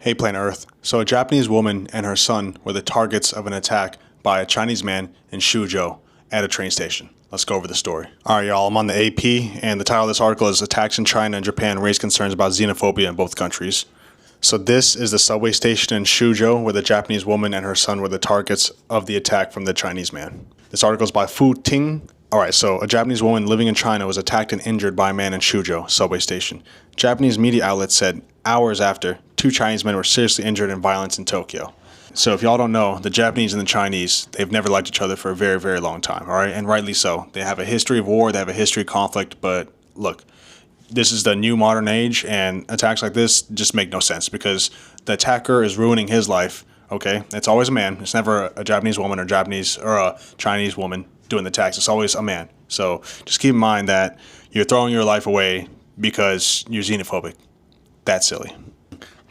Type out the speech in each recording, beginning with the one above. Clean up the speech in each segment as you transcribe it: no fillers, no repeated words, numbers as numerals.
Hey Planet Earth. So a Japanese woman and her son were the targets of an attack by a Chinese man in Suzhou at a train station. Let's go over the story. Alright y'all, I'm on the AP and the title of this article is Attacks in China and Japan Raise Concerns About Xenophobia in Both Countries. So this is the subway station in Suzhou where the Japanese woman and her son were the targets of the attack from the Chinese man. This article is by Fu Ting. Alright, so a Japanese woman living in China was attacked and injured by a man in Suzhou subway station. Japanese media outlets said hours after, 2 Chinese men were seriously injured in violence in Tokyo. So if y'all don't know, the Japanese and the Chinese, they've never liked each other for a very, very long time, alright? And rightly so. They have a history of war, they have a history of conflict, but look, this is the new modern age, and attacks like this just make no sense because the attacker is ruining his life, okay? It's always a man. It's never a Japanese woman or a Chinese woman doing the attacks. It's always a man. So just keep in mind that you're throwing your life away because you're xenophobic. That's silly.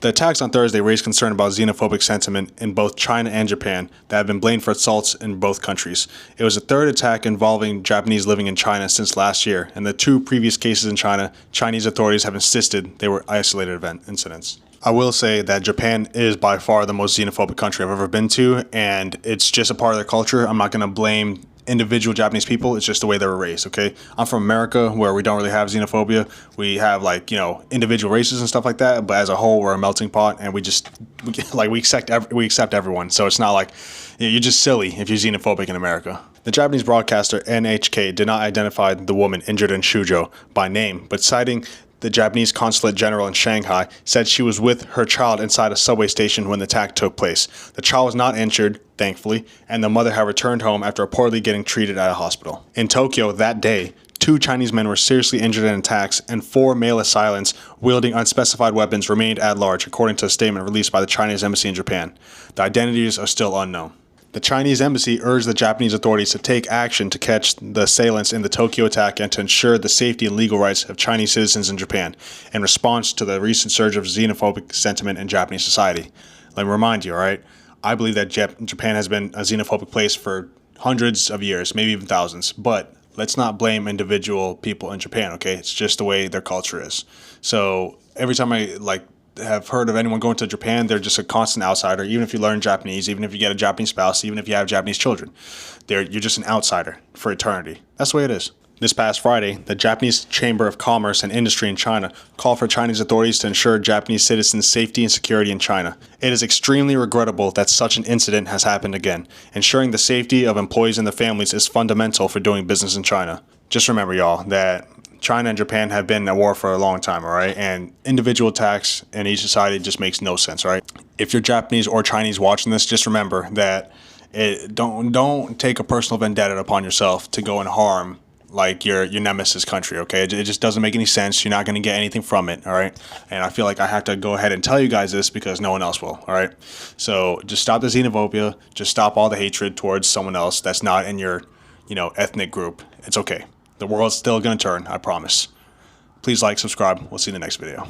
The attacks on Thursday raised concern about xenophobic sentiment in both China and Japan that have been blamed for assaults in both countries. It was the third attack involving Japanese living in China since last year, and the 2 previous cases in China, Chinese authorities have insisted they were isolated incidents. I will say that Japan is by far the most xenophobic country I've ever been to, and it's just a part of their culture. I'm not going to blame individual Japanese people. It's just the way they were raised, okay? I'm from America where we don't really have xenophobia. We have individual races and stuff like that, but as a whole we're a melting pot and we accept everyone. So it's not like you're just silly if you're xenophobic in America. The Japanese broadcaster NHK did not identify the woman injured in Suzhou by name, but citing the Japanese consulate general in Shanghai, said she was with her child inside a subway station when the attack took place. The child was not injured, thankfully, and the mother had returned home after reportedly getting treated at a hospital. In Tokyo that day, 2 Chinese men were seriously injured in attacks, and 4 male assailants wielding unspecified weapons remained at large, according to a statement released by the Chinese embassy in Japan. The identities are still unknown. The Chinese embassy urged the Japanese authorities to take action to catch the assailants in the Tokyo attack and to ensure the safety and legal rights of Chinese citizens in Japan in response to the recent surge of xenophobic sentiment in Japanese society. Let me remind you, alright? I believe that Japan has been a xenophobic place for hundreds of years, maybe even thousands, but let's not blame individual people in Japan, okay? It's just the way their culture is. So every time I have heard of anyone going to Japan, they're just a constant outsider. Even if you learn Japanese, even if you get a Japanese spouse, even if you have Japanese children, you're just an outsider for eternity. That's the way it is. This past Friday, the Japanese Chamber of Commerce and Industry in China called for Chinese authorities to ensure Japanese citizens' safety and security in China. It is extremely regrettable that such an incident has happened again. Ensuring the safety of employees and their families is fundamental for doing business in China. Just remember, y'all, that China and Japan have been at war for a long time, all right? And individual attacks in each society just makes no sense, all right? If you're Japanese or Chinese watching this, just remember that don't take a personal vendetta upon yourself to go and harm your nemesis country, okay? It just doesn't make any sense. You're not going to get anything from it, all right? And I feel like I have to go ahead and tell you guys this because no one else will, all right? So just stop the xenophobia. Just stop all the hatred towards someone else that's not in your, ethnic group. It's okay. The world's still going to turn, I promise. Please like, subscribe. We'll see you in the next video.